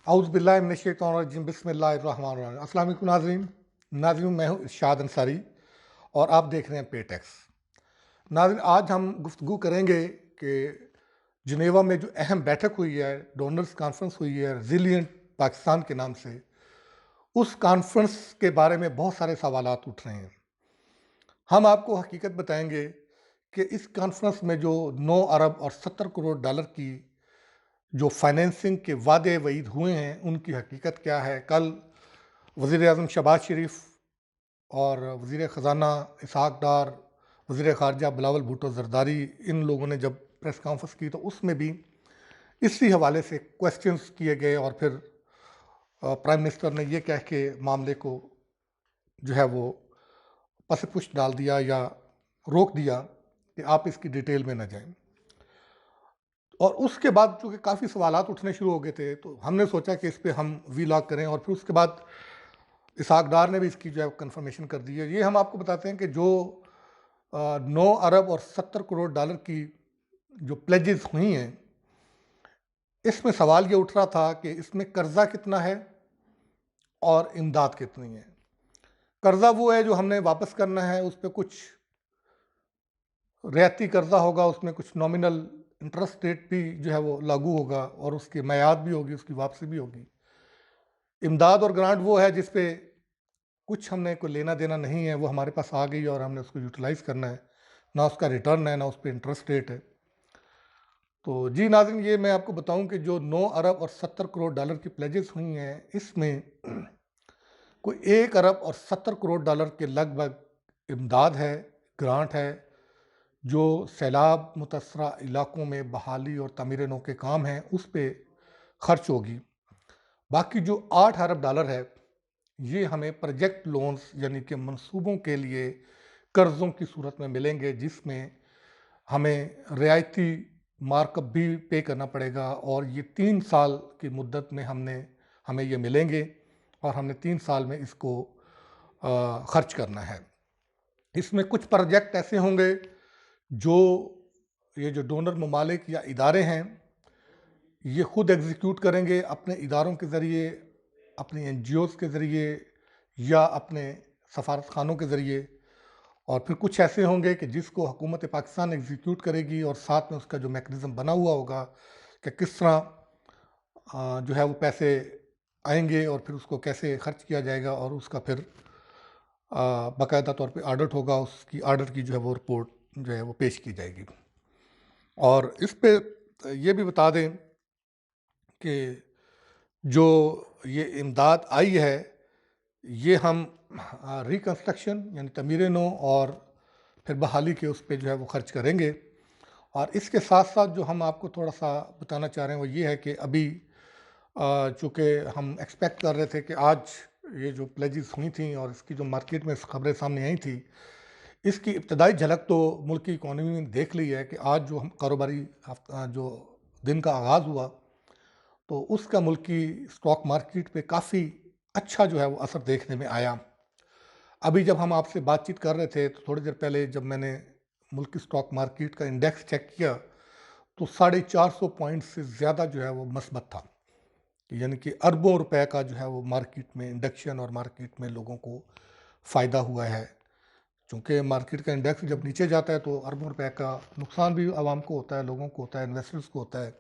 औज़ुबिल्लाहि बिस्मिल्लाहिर्रहमानिर्रहीम। अस्सलाम वालेकुम नाज़रीन। नाज़रीन, मैं हूँ इरशाद अंसारी और आप देख रहे हैं पे टैक्स। नाज़रीन, आज हम गुफ्तगू करेंगे कि जिनेवा में जो अहम बैठक हुई है, डोनर्स कॉन्फ्रेंस हुई है रेज़िलिएंट पाकिस्तान के नाम से, उस कॉन्फ्रेंस के बारे में बहुत सारे सवालात उठ रहे हैं। हम आपको हकीकत बताएंगे कि इस कॉन्फ्रेंस में जो 9 अरब और 70 करोड़ डॉलर की जो फाइनेंसिंग के वादे वईद हुए हैं, उनकी हकीकत क्या है। कल वज़ीर-ए-आज़म शहबाज शरीफ और वज़ीर ख़ज़ाना इसहाक़ डार, वज़ीर ख़ारजा बिलावल भुट्टो ज़रदारी, इन लोगों ने जब प्रेस कॉन्फ्रेंस की तो उसमें भी इसी हवाले से क्वेश्चंस किए गए और फिर प्राइम मिनिस्टर ने ये कह के मामले को जो है वो पस पुश डाल दिया या रोक दिया कि आप इसकी डिटेल में न जाएं। और उसके बाद चूँकि काफ़ी सवालात उठने शुरू हो गए थे, तो हमने सोचा कि इस पे हम वीलॉग करें और फिर उसके बाद इसहाक़ डार ने भी इसकी जो है कन्फर्मेशन कर दी है। ये हम आपको बताते हैं कि जो 9 अरब और 70 करोड़ डॉलर की जो प्लेजेस हुई हैं, इसमें सवाल ये उठ रहा था कि इसमें कर्जा कितना है और इमदाद कितनी है। कर्जा वो है जो हमने वापस करना है, उस पे कुछ रियायती कर्जा होगा, उसमें कुछ नॉमिनल इंटरेस्ट रेट भी जो है वो लागू होगा और उसकी मियाद भी होगी, उसकी वापसी भी होगी। इमदाद और ग्रांट वो है जिस पे कुछ हमने कोई लेना देना नहीं है, वो हमारे पास आ गई और हमने उसको यूटिलाइज़ करना है। ना उसका रिटर्न है, ना उस पे इंटरेस्ट रेट है। तो जी नाज़रीन, ये मैं आपको बताऊं कि जो 9 अरब और 70 करोड़ डॉलर की प्लेजेस हुई हैं, इसमें कोई 1 अरब और 70 करोड़ डॉलर के लगभग इमदाद है, ग्रांट है, जो सैलाब मुतअस्सरा इलाकों में बहाली और तामीर नो के काम हैं, उस पे खर्च होगी। बाकी जो 8 अरब डॉलर है, ये हमें प्रोजेक्ट लोन्स यानी कि मंसूबों के लिए कर्ज़ों की सूरत में मिलेंगे, जिसमें हमें रियायती मार्कअप भी पे करना पड़ेगा और ये 3 साल की मुद्दत में हमें ये मिलेंगे और हमने 3 साल में इसको खर्च करना है। इसमें कुछ प्रोजेक्ट ऐसे होंगे जो ये जो डोनर ममालिक या इदारे हैं, ये खुद एग्जीक्यूट करेंगे अपने इदारों के ज़रिए, अपनी एनजीओज़ के ज़रिए या अपने सफारत खानों के ज़रिए। और फिर कुछ ऐसे होंगे कि जिसको हुकूमत पाकिस्तान एग्जीक्यूट करेगी और साथ में उसका जो मैकेनिज़्म बना हुआ होगा कि किस तरह जो है वो पैसे आएंगे और फिर उसको कैसे खर्च किया जाएगा और उसका फिर बाकायदा तौर पे ऑडिट होगा, उसकी ऑडिट की जो है वो रिपोर्ट जो है वो पेश की जाएगी। और इस पे ये भी बता दें कि जो ये इमदाद आई है, ये हम रिकंस्ट्रक्शन यानी तमीर नो और फिर बहाली के उस पे जो है वो खर्च करेंगे। और इसके साथ साथ जो हम आपको थोड़ा सा बताना चाह रहे हैं वो ये है कि अभी चूँकि हम एक्सपेक्ट कर रहे थे कि आज ये जो प्लेजेस हुई थी और इसकी जो मार्केट में खबरें सामने आई थी, इसकी इब्तदाई झलक तो मुल्क की इकॉनमी में देख ली है कि आज जो हम कारोबारी जो दिन का आगाज़ हुआ, तो उसका मुल्की स्टॉक मार्केट पे काफ़ी अच्छा जो है वो असर देखने में आया। अभी जब हम आपसे बातचीत कर रहे थे, तो थोड़ी देर पहले जब मैंने मुल्क की स्टॉक मार्केट का इंडेक्स चेक किया, तो 450 पॉइंट से ज़्यादा जो है वो मस्बत था। यानी कि अरबों रुपए का जो है वो मार्केट में इंडक्शन और मार्केट में लोगों को फ़ायदा हुआ है। चूँकि मार्केट का इंडेक्स जब नीचे जाता है तो अरबों रुपए का नुकसान भी आवाम को होता है, लोगों को होता है, इन्वेस्टर्स को होता है।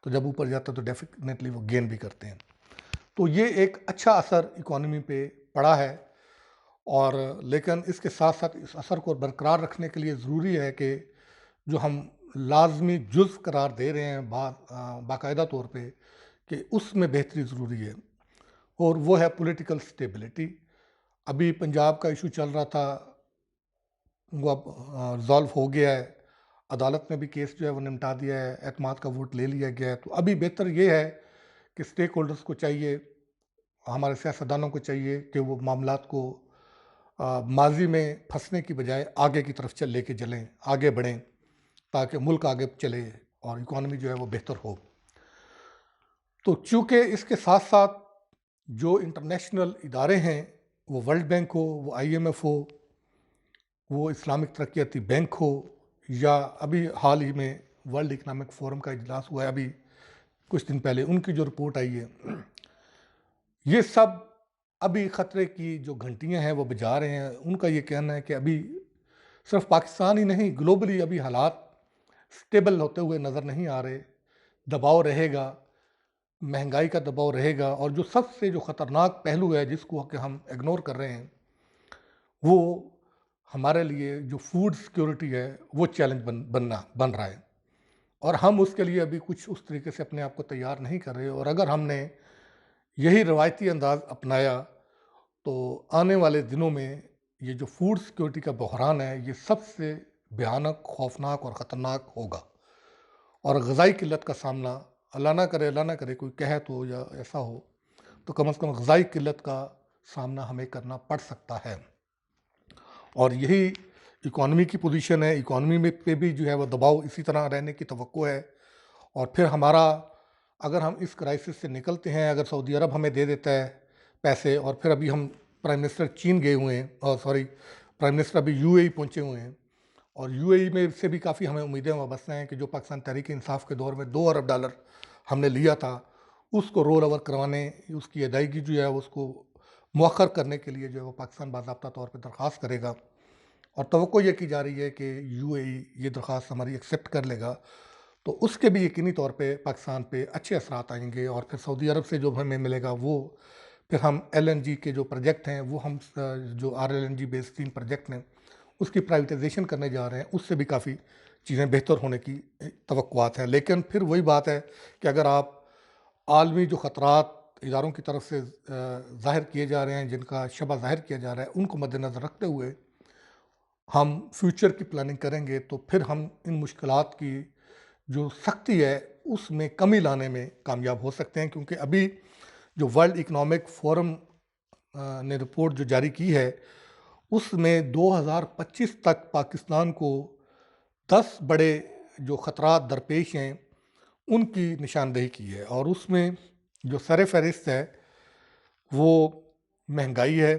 तो जब ऊपर जाता है तो डेफिनेटली वो गेन भी करते हैं। तो ये एक अच्छा असर इकॉनमी पे पड़ा है। और लेकिन इसके साथ साथ इस असर को बरकरार रखने के लिए ज़रूरी है कि जो हम लाज़मी जुज़ करार दे रहे हैं बाकायदा तौर पे, कि उसमें बेहतरी ज़रूरी है और वो है पॉलिटिकल स्टेबिलिटी। अभी पंजाब का इशू चल रहा था, वो अब रिज़ॉल्व हो गया है। अदालत ने भी केस जो है वो निपटा दिया है, एतमाद का वोट ले लिया गया है। तो अभी बेहतर ये है कि स्टेक होल्डर्स को चाहिए, हमारे सियासतदानों को चाहिए कि वो मामलात को माजी में फंसने की बजाय आगे की तरफ लेके चलें, आगे बढ़ें, ताकि मुल्क आगे चले और इकॉनमी जो है वो बेहतर हो। तो चूँकि इसके साथ साथ जो इंटरनेशनल इदारे हैं, वो वर्ल्ड बैंक हो, वो IMF हो, वो इस्लामिक तरक्याती बैंक हो, या अभी हाल ही में वर्ल्ड इकनॉमिक फोरम का इजलास हुआ है अभी कुछ दिन पहले उनकी जो रिपोर्ट आई है, ये सब अभी ख़तरे की जो घंटियां हैं वो बजा रहे हैं। उनका ये कहना है कि अभी सिर्फ पाकिस्तान ही नहीं, ग्लोबली अभी हालात स्टेबल होते हुए नज़र नहीं आ रहे। दबाव रहेगा, महंगाई का दबाव रहेगा, और जो सबसे जो ख़तरनाक पहलू है जिसको कि हम इग्नोर कर रहे हैं, वो हमारे लिए जो फूड सिक्योरिटी है वो चैलेंज बन रहा है। और हम उसके लिए अभी कुछ उस तरीके से अपने आप को तैयार नहीं कर रहे। और अगर हमने यही रवायती अंदाज़ अपनाया तो आने वाले दिनों में ये जो फूड सिक्योरिटी का बहरान है, ये सबसे भयानक, खौफनाक और ख़तरनाक होगा। और ग़िज़ाई किल्लत का सामना, अल्लाह ना करे कोई कहे तो या ऐसा हो, तो कम से कम ग़िज़ाई किल्लत का सामना हमें करना पड़ सकता है। और यही इकॉनमी की पोजीशन है। इकॉनमी में पे भी जो है वो दबाव इसी तरह रहने की तवक्को है। और फिर हमारा, अगर हम इस क्राइसिस से निकलते हैं, अगर सऊदी अरब हमें दे देता है पैसे, और फिर अभी हम प्राइम मिनिस्टर चीन गए हुए हैं, और प्राइम मिनिस्टर अभी यूएई पहुंचे हुए हैं, और यूएई में से भी काफ़ी हमें उम्मीदें वाबस्ता हैं कि जो पाकिस्तान तहरीक इंसाफ के दौर में $2 अरब हमने लिया था, उसको रोल ओवर करवाने, उसकी अदायगी जो है उसको मौखर करने के लिए जो है वो पाकिस्तान बाज़ाब्ता तौर पर दरख्वास्त करेगा। और तवक्को ये की जा रही है कि यूएई ये दरख्वास्त हमारी एक्सेप्ट कर लेगा, तो उसके भी यकीनी तौर पे पाकिस्तान पे अच्छे असरात आएंगे। और फिर सऊदी अरब से जो हमें मिलेगा वो, फिर हम एलएनजी के जो प्रोजेक्ट हैं वो हम जो आरएलएनजी बेस्ड 3 प्रोजेक्ट हैं उसकी प्राइवेटाइजेशन करने जा रहे हैं, उससे भी काफ़ी चीज़ें बेहतर होने की तवक्कुआत हैं। लेकिन फिर वही बात है कि अगर आप आलमी जो ख़तरात इदारों की तरफ से ज़ाहिर किए जा रहे हैं, जिनका शबह ज़ाहिर किया जा रहा है, उनको मद्देनज़र रखते हुए हम फ्यूचर की प्लानिंग करेंगे, तो फिर हम इन मुश्किलात की जो सख्ती है उसमें कमी लाने में कामयाब हो सकते हैं। क्योंकि अभी जो वर्ल्ड इकनॉमिक फोरम ने रिपोर्ट जो जारी की है, उसमें 2025 तक पाकिस्तान को 10 बड़े जो ख़तरात दरपेश हैं उनकी निशानदेही की है। और उसमें जो सर फहरिस्त है वो महंगाई है,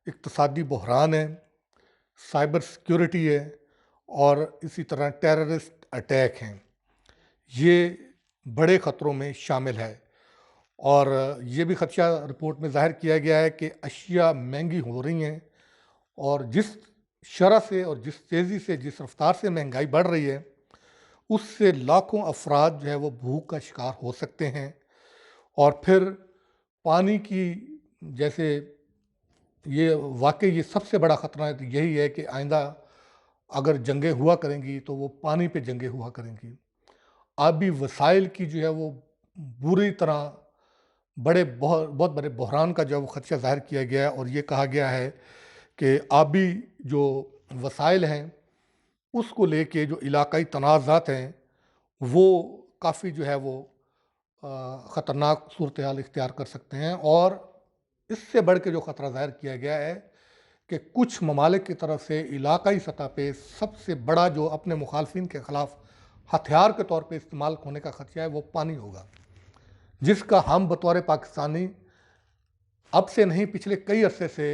इक़्तिसादी बहरान है, साइबर सिक्योरिटी है, और इसी तरह टेररिस्ट अटैक हैं। ये बड़े ख़तरों में शामिल है। और ये भी ख़दशा रिपोर्ट में ज़ाहिर किया गया है कि अशिया महंगी हो रही हैं, और जिस शरह से और जिस तेज़ी से, जिस रफ्तार से महंगाई बढ़ रही है, उससे लाखों अफराद जो है वो भूख का शिकार हो सकते हैं। और फिर पानी की, जैसे ये वाकई ये सबसे बड़ा ख़तरा तो यही है कि आइंदा अगर जंगें हुआ करेंगी तो वो पानी पे जंगें हुआ करेंगी। आबी वसाइल की जो है वो बुरी तरह बहुत बहुत बड़े बहरान का जो है वो ख़दशा ज़ाहिर किया गया है। और ये कहा गया है कि आबी जो वसाइल हैं उसको लेके जो इलाकाई तनाज़ात हैं वो काफ़ी जो है वो ख़तरनाक सूरत हाल इख्तियार कर सकते हैं। और इससे बढ़ के जो ख़तरा ज़ाहिर किया गया है कि कुछ ममालिक की तरफ से इलाकाई सतह पे सबसे बड़ा जो अपने मुखालफिन के ख़िलाफ़ हथियार के तौर पे इस्तेमाल होने का ख़दशा है वो पानी होगा, जिसका हम बतौर पाकिस्तानी अब से नहीं पिछले कई अरसे से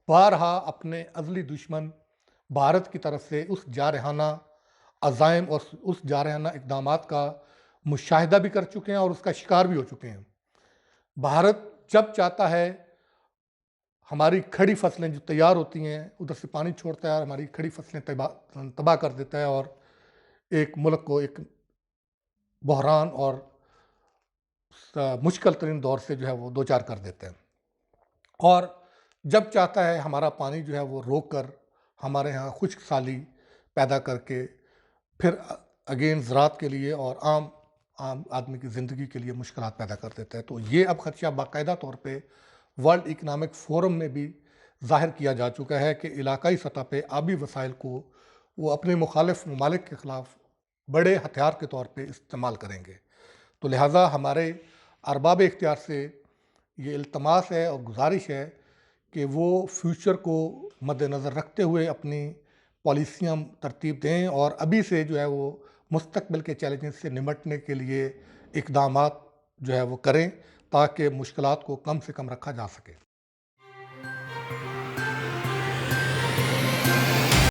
बारहा अपने अज़ली दुश्मन भारत की तरफ से उस जारहाना अज़ाइम और उस जारहाना इक़दामात का मुशाहिदा भी कर चुके हैं और उसका शिकार भी हो चुके हैं। भारत जब चाहता है हमारी खड़ी फसलें जो तैयार होती हैं उधर से पानी छोड़ता है और हमारी खड़ी फसलें तबाह कर देता है, और एक मुल्क को एक बहरान और मुश्किल तरीन दौर से जो है वो दो चार कर देते हैं। और जब चाहता है हमारा पानी जो है वो रोक कर हमारे यहाँ खुश्क साली पैदा करके फिर अगेन ज़राअत के लिए और आम आदमी की ज़िंदगी के लिए मुश्किलात पैदा कर देता है। तो ये अब ख़दशा बाकायदा तौर पे वर्ल्ड इकनॉमिक फोरम में भी ज़ाहिर किया जा चुका है कि इलाकाई सतह पे आबी वसाइल को वो अपने मुखालिफ ममालिक के ख़िलाफ़ बड़े हथियार के तौर पे इस्तेमाल करेंगे। तो लिहाजा हमारे अरबाब इख्तियार से ये इल्तमास है और गुजारिश है कि वो फ्यूचर को मद्देनज़र रखते हुए अपनी पॉलिसियाँ तरतीब दें और अभी से जो है वो मुस्तकबिल के चैलेंजेस से निमटने के लिए इक़दामात जो है वो करें, ताकि मुश्किलात को कम से कम रखा जा सके।